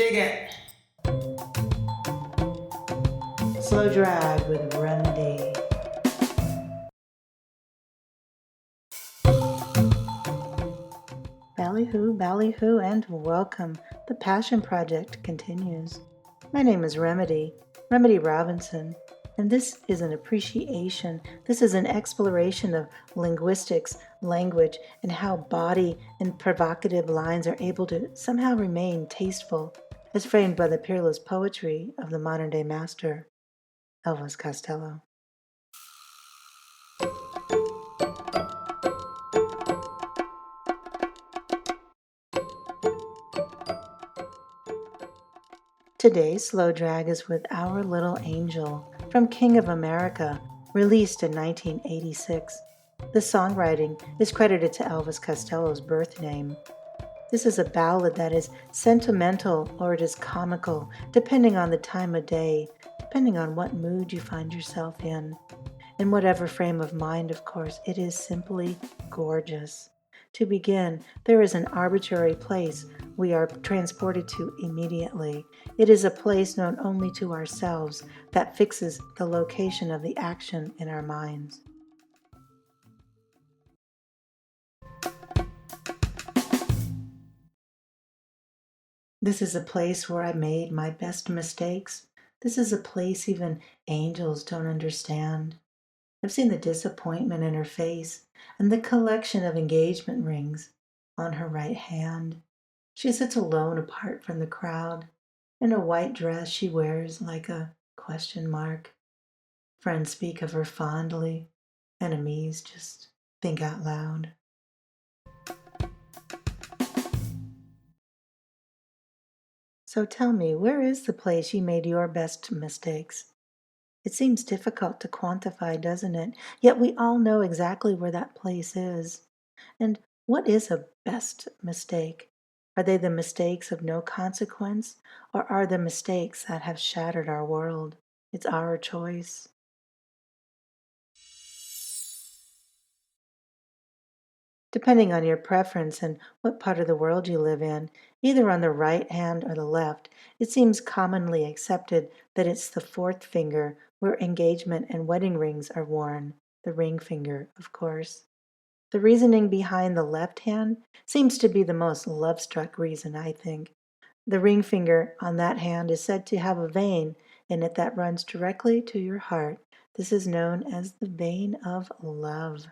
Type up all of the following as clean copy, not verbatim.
Dig it. Slow drag with remedy. Ballyhoo, and welcome. The Passion Project continues. My name is Remedy Robinson, and this is an appreciation. This is an exploration of linguistics, language, and how body and provocative lines are able to somehow remain tasteful, as framed by the peerless poetry of the modern day master, Elvis Costello. Today's slow drag is with Our Little Angel from King of America, released in 1986. The songwriting is credited to Elvis Costello's birth name. This is a ballad that is sentimental or it is comical, depending on the time of day, depending on what mood you find yourself in. In whatever frame of mind, of course, it is simply gorgeous. To begin, there is an arbitrary place we are transported to immediately. It is a place known only to ourselves that fixes the location of the action in our minds. This is a place where I made my best mistakes. This is a place even angels don't understand. I've seen the disappointment in her face and the collection of engagement rings on her right hand. She sits alone apart from the crowd. In a white dress she wears like a question mark. Friends speak of her fondly. Enemies just think out loud. So tell me, where is the place you made your best mistakes? It seems difficult to quantify, doesn't it? Yet we all know exactly where that place is. And what is a best mistake? Are they the mistakes of no consequence, or are the mistakes that have shattered our world? It's our choice. Depending on your preference and what part of the world you live in, either on the right hand or the left, it seems commonly accepted that it's the fourth finger where engagement and wedding rings are worn, the ring finger, of course. The reasoning behind the left hand seems to be the most love struck reason, I think. The ring finger on that hand is said to have a vein in it that runs directly to your heart. This is known as the vein of love.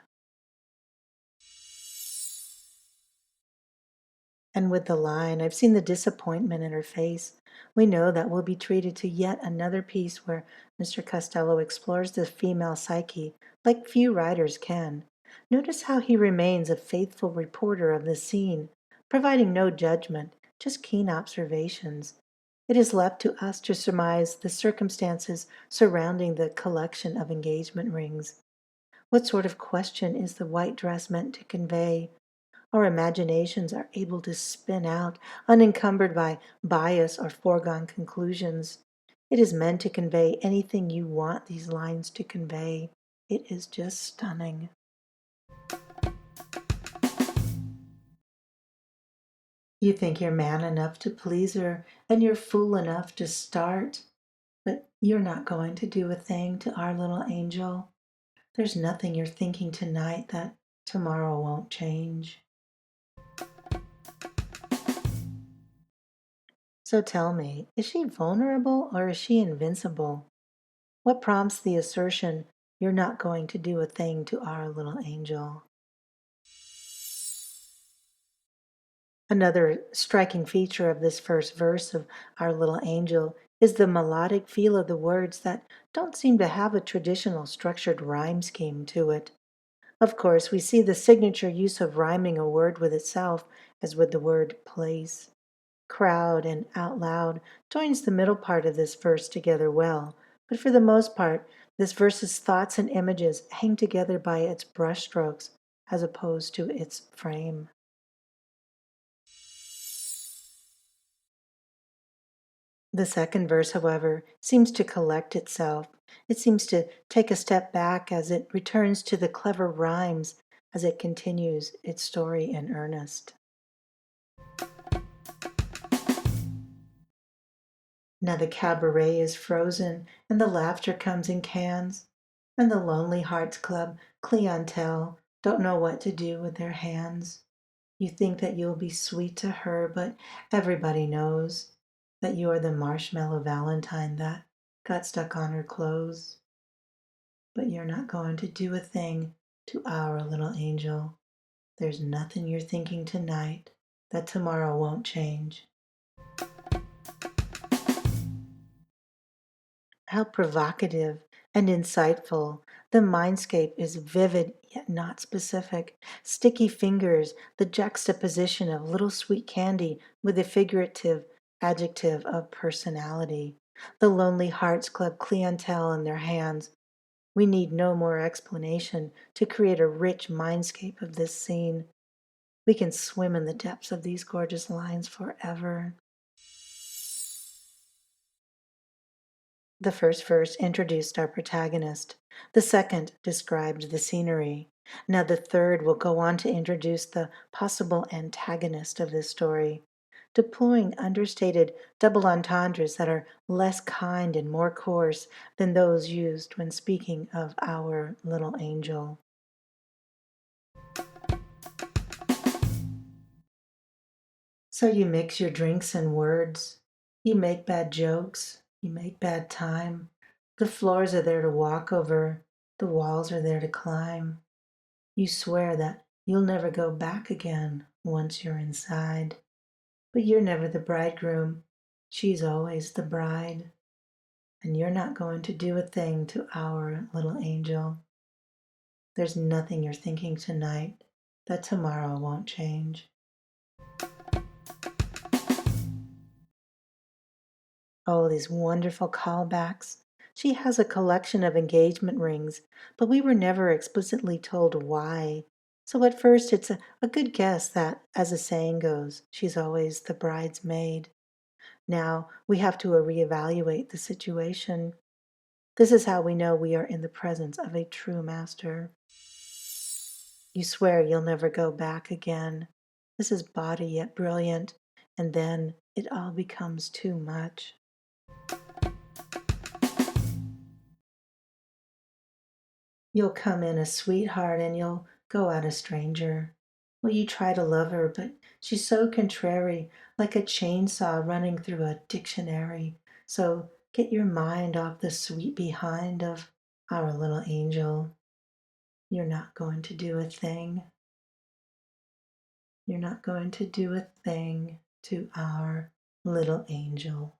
And with the line, I've seen the disappointment in her face. We know that we'll be treated to yet another piece where Mr. Costello explores the female psyche like few writers can. Notice how he remains a faithful reporter of the scene, providing no judgment, just keen observations. It is left to us to surmise the circumstances surrounding the collection of engagement rings. What sort of question is the white dress meant to convey? Our imaginations are able to spin out, unencumbered by bias or foregone conclusions. It is meant to convey anything you want these lines to convey. It is just stunning. You think you're man enough to please her, and you're fool enough to start, but you're not going to do a thing to our little angel. There's nothing you're thinking tonight that tomorrow won't change. So tell me, is she vulnerable or is she invincible? What prompts the assertion, you're not going to do a thing to our little angel? Another striking feature of this first verse of Our Little Angel is the melodic feel of the words that don't seem to have a traditional structured rhyme scheme to it. Of course, we see the signature use of rhyming a word with itself, as with the word place. Crowd and out loud joins the middle part of this verse together well, but for the most part, this verse's thoughts and images hang together by its brushstrokes as opposed to its frame. The second verse, however, seems to collect itself. It seems to take a step back as it returns to the clever rhymes as it continues its story in earnest. Now the cabaret is frozen, and the laughter comes in cans, and the Lonely Hearts Club clientele don't know what to do with their hands. You think that you'll be sweet to her, but everybody knows that you are the marshmallow valentine that got stuck on her clothes. But you're not going to do a thing to our little angel. There's nothing you're thinking tonight that tomorrow won't change. How provocative and insightful. The mindscape is vivid yet not specific. Sticky fingers, the juxtaposition of little sweet candy with the figurative adjective of personality. The Lonely Hearts Club clientele in their hands. We need no more explanation to create a rich mindscape of this scene. We can swim in the depths of these gorgeous lines forever. The first verse introduced our protagonist. The second described the scenery. Now, the third will go on to introduce the possible antagonist of this story, deploying understated double entendres that are less kind and more coarse than those used when speaking of our little angel. So you mix your drinks and words. You make bad jokes. You make bad time. The floors are there to walk over. The walls are there to climb. You swear that you'll never go back again once you're inside. But you're never the bridegroom. She's always the bride. And you're not going to do a thing to our little angel. There's nothing you're thinking tonight that tomorrow won't change. Oh, these wonderful callbacks. She has a collection of engagement rings, but we were never explicitly told why. So at first, it's a good guess that, as the saying goes, she's always the bridesmaid. Now we have to reevaluate the situation. This is how we know we are in the presence of a true master. You swear you'll never go back again. This is bawdy yet brilliant, and then it all becomes too much. You'll come in a sweetheart and you'll go out a stranger. Well, you try to love her, but she's so contrary, like a chainsaw running through a dictionary. So get your mind off the sweet behind of our little angel. You're not going to do a thing. You're not going to do a thing to our little angel.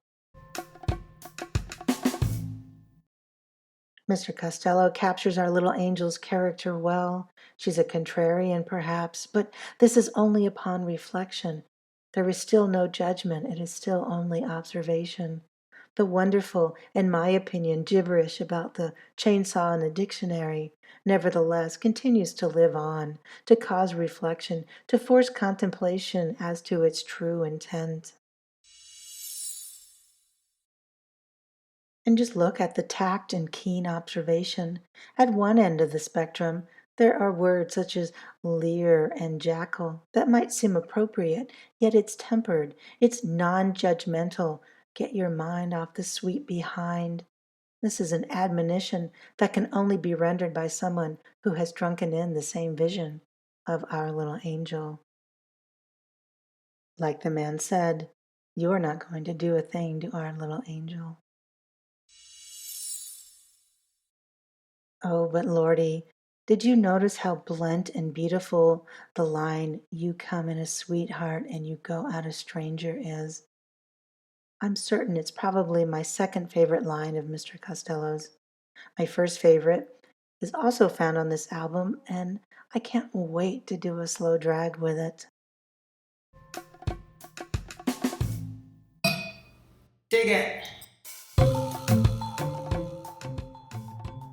Mr. Costello captures our little angel's character well. She's a contrarian, perhaps, but this is only upon reflection. There is still no judgment, it is still only observation. The wonderful, in my opinion, gibberish about the chainsaw in the dictionary, nevertheless, continues to live on, to cause reflection, to force contemplation as to its true intent. And just look at the tact and keen observation. At one end of the spectrum, there are words such as leer and jackal that might seem appropriate, yet it's tempered, it's non judgmental. Get your mind off the sweet behind. This is an admonition that can only be rendered by someone who has drunken in the same vision of our little angel. Like the man said, you're not going to do a thing to our little angel. Oh, but Lordy, did you notice how blunt and beautiful the line, you come in a sweetheart and you go out a stranger is? I'm certain it's probably my second favorite line of Mr. Costello's. My first favorite is also found on this album, and I can't wait to do a slow drag with it. Dig it!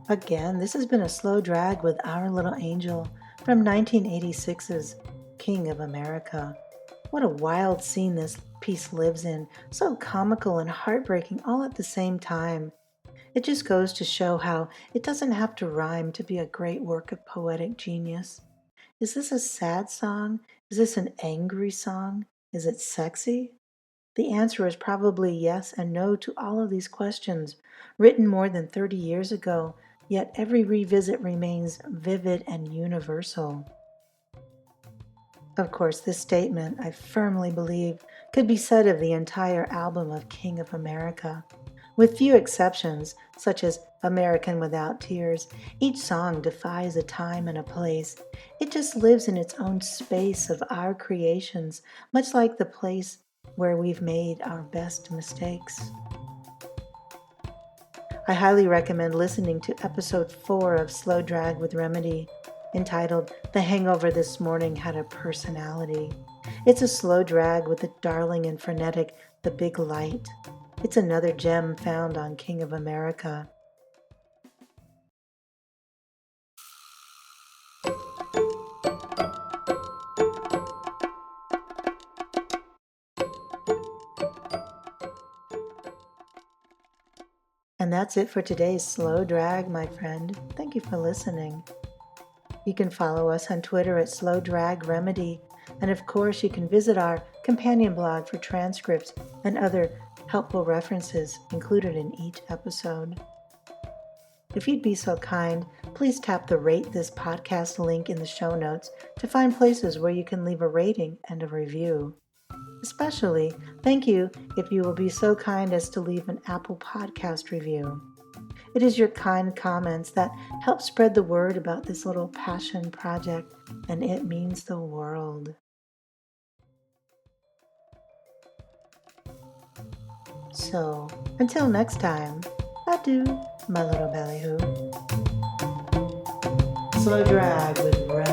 Again, this has been a slow drag with Our Little Angel from 1986's King of America. What a wild scene this piece lives in, so comical and heartbreaking all at the same time. It just goes to show how it doesn't have to rhyme to be a great work of poetic genius. Is this a sad song? Is this an angry song? Is it sexy? The answer is probably yes and no to all of these questions, written more than 30 years ago, yet every revisit remains vivid and universal. Of course, this statement, I firmly believe, could be said of the entire album of King of America. With few exceptions, such as American Without Tears, each song defies a time and a place. It just lives in its own space of our creations, much like the place where we've made our best mistakes. I highly recommend listening to episode 4 of Slow Drag with Remedy, entitled The Hangover This Morning Had a Personality. It's a slow drag with the darling and frenetic The Big Light. It's another gem found on King of America. And that's it for today's Slow Drag, my friend. Thank you for listening. You can follow us on Twitter at Slow Drag Remedy, and of course you can visit our companion blog for transcripts and other helpful references included in each episode. If you'd be so kind, please tap the Rate This Podcast link in the show notes to find places where you can leave a rating and a review. Especially, thank you if you will be so kind as to leave an Apple Podcast review. It is your kind comments that help spread the word about this little passion project, and it means the world. So, until next time, adieu, my little ballyhoo. Slow drag with Red.